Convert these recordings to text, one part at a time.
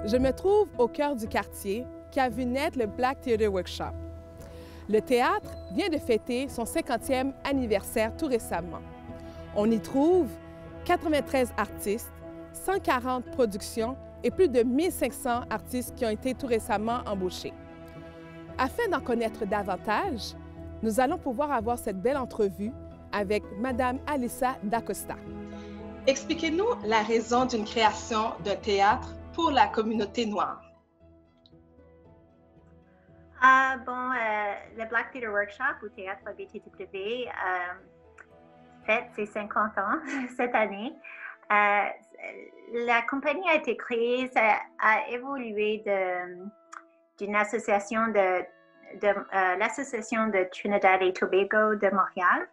Je me trouve au cœur du quartier qui a vu naître le Black Theatre Workshop. Le théâtre vient de fêter son 50e anniversaire tout récemment. On y trouve 93 artistes, 140 productions et plus de 1500 artistes qui ont été tout récemment embauchés. Afin d'en connaître davantage, nous allons pouvoir avoir cette belle entrevue avec Madame Alyssa D'Acosta. Expliquez-nous la raison d'une création d'un théâtre pour la communauté noire. Le Black Theatre Workshop ou Théâtre BTW fête ses 50 ans cette année. La compagnie a été créée, ça a évolué d'une association l'association de Trinidad et Tobago de Montréal.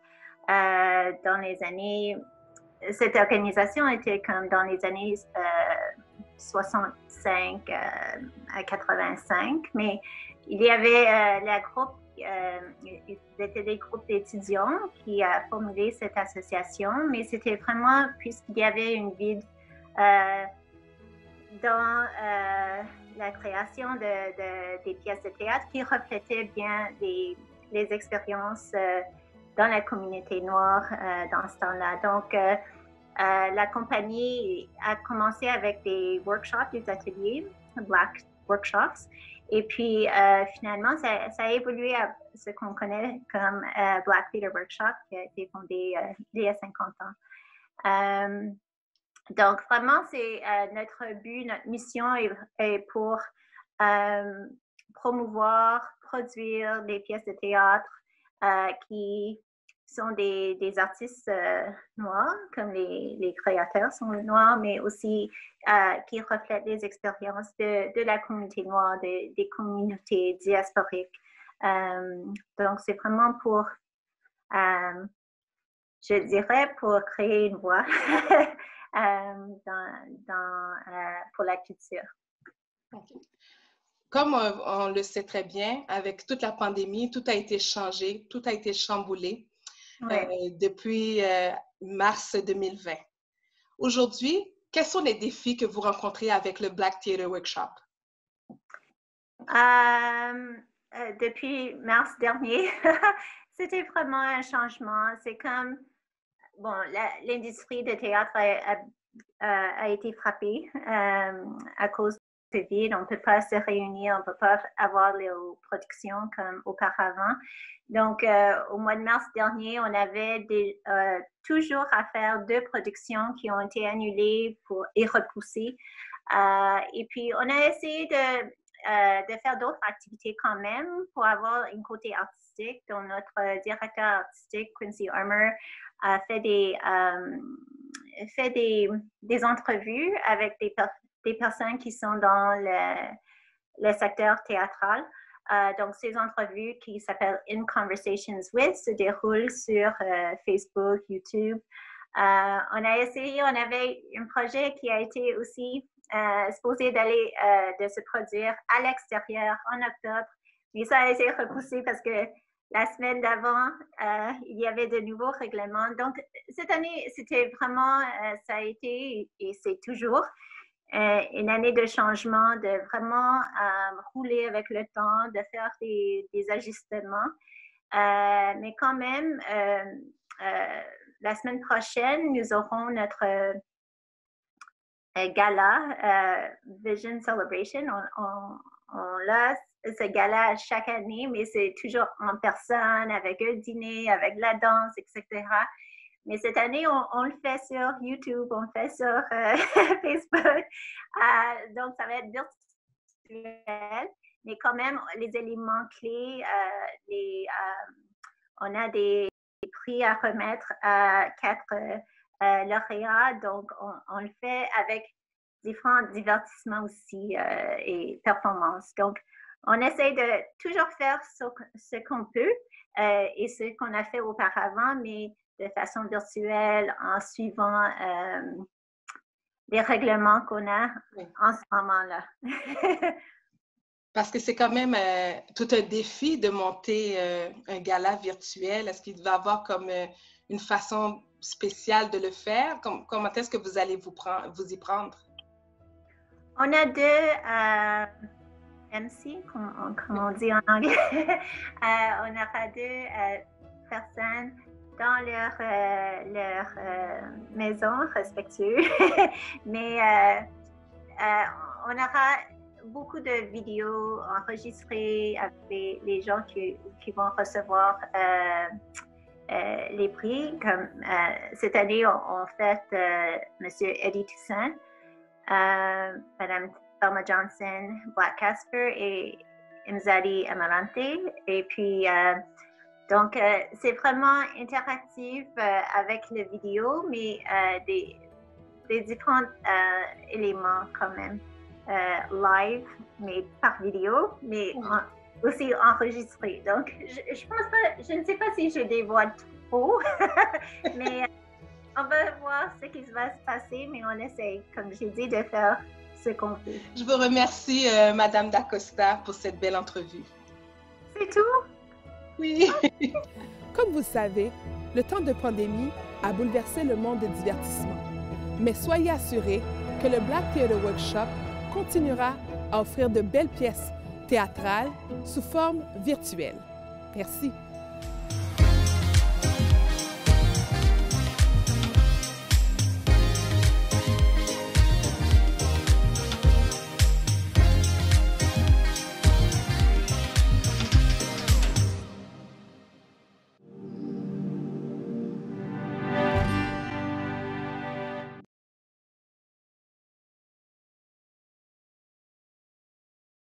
Dans les années, cette organisation était comme dans les années 65 à 85, mais il y avait c'était des groupes d'étudiants qui a formulé cette association, mais c'était vraiment puisqu'il y avait une vide dans la création des pièces de théâtre qui reflétaient bien les expériences dans la communauté noire dans ce temps-là. Donc, la compagnie a commencé avec des workshops, des ateliers, Black Workshops, et puis finalement, ça a évolué à ce qu'on connaît comme Black Theatre Workshop, qui a été fondé il y a 50 ans. Donc, vraiment, c'est notre but, notre mission est pour promouvoir, produire des pièces de théâtre qui sont des artistes noirs, comme les créateurs sont noirs, mais aussi qui reflètent les expériences de la communauté noire, des communautés diasporiques. Donc, c'est vraiment pour, je dirais, pour créer une voix pour la culture. Okay. Comme on le sait très bien, avec toute la pandémie, tout a été changé, tout a été chamboulé depuis mars 2020. Aujourd'hui, quels sont les défis que vous rencontrez avec le Black Theatre Workshop? Depuis mars dernier, c'était vraiment un changement. C'est comme, bon, l'industrie de théâtre a été frappée à cause de COVID. On ne peut pas se réunir, on ne peut pas avoir les productions comme auparavant. Donc, au mois de mars dernier, on avait toujours à faire 2 productions qui ont été annulées et repoussées. Et puis, on a essayé de faire d'autres activités quand même pour avoir un côté artistique. Donc, notre directeur artistique, Quincy Armour, a fait des entrevues avec des personnes qui sont dans le secteur théâtral. Donc, ces entrevues qui s'appellent In Conversations With se déroulent sur Facebook, YouTube. On a essayé, on avait un projet qui a été aussi supposé de se produire à l'extérieur en octobre, mais ça a été repoussé parce que la semaine d'avant, il y avait de nouveaux règlements. Donc, cette année, c'était vraiment, ça a été et c'est toujours une année de changement, de vraiment rouler avec le temps, de faire des ajustements. Mais quand même, la semaine prochaine, nous aurons notre gala Vision Celebration. On a ce gala chaque année, mais c'est toujours en personne, avec un dîner, avec la danse, etc. Mais cette année, on le fait sur YouTube, on le fait sur Facebook. Donc, ça va être virtuel. Mais quand même, les éléments clés, on a des prix à remettre à 4 lauréats. Donc, on le fait avec différents divertissements aussi et performances. Donc, on essaie de toujours faire ce qu'on peut et ce qu'on a fait auparavant, mais de façon virtuelle en suivant les règlements qu'on a en ce moment-là. Parce que c'est quand même tout un défi de monter un gala virtuel. Est-ce qu'il va y avoir comme une façon spéciale de le faire? Comment est-ce que vous allez vous y prendre? On a deux MC, comme on dit en anglais. On aura deux personnes dans leur maison respectueuse. Mais on aura beaucoup de vidéos enregistrées avec les gens qui vont recevoir les prix. Comme cette année, on fait Monsieur Eddie Toussaint, Madame Thelma Johnson, Black Casper et Imzadi Amarante. Et puis, donc, c'est vraiment interactif avec les vidéos, mais des différents éléments quand même. Live, mais par vidéo, mais aussi enregistré. Donc, je pense pas, je ne sais pas si je dévoile trop, mais on va voir ce qui va se passer, mais on essaie, comme j'ai dit, de faire ce qu'on peut. Je vous remercie, Madame Dacosta, pour cette belle entrevue. C'est tout? Oui. Comme vous le savez, le temps de pandémie a bouleversé le monde du divertissement. Mais soyez assurés que le Black Theatre Workshop continuera à offrir de belles pièces théâtrales sous forme virtuelle. Merci.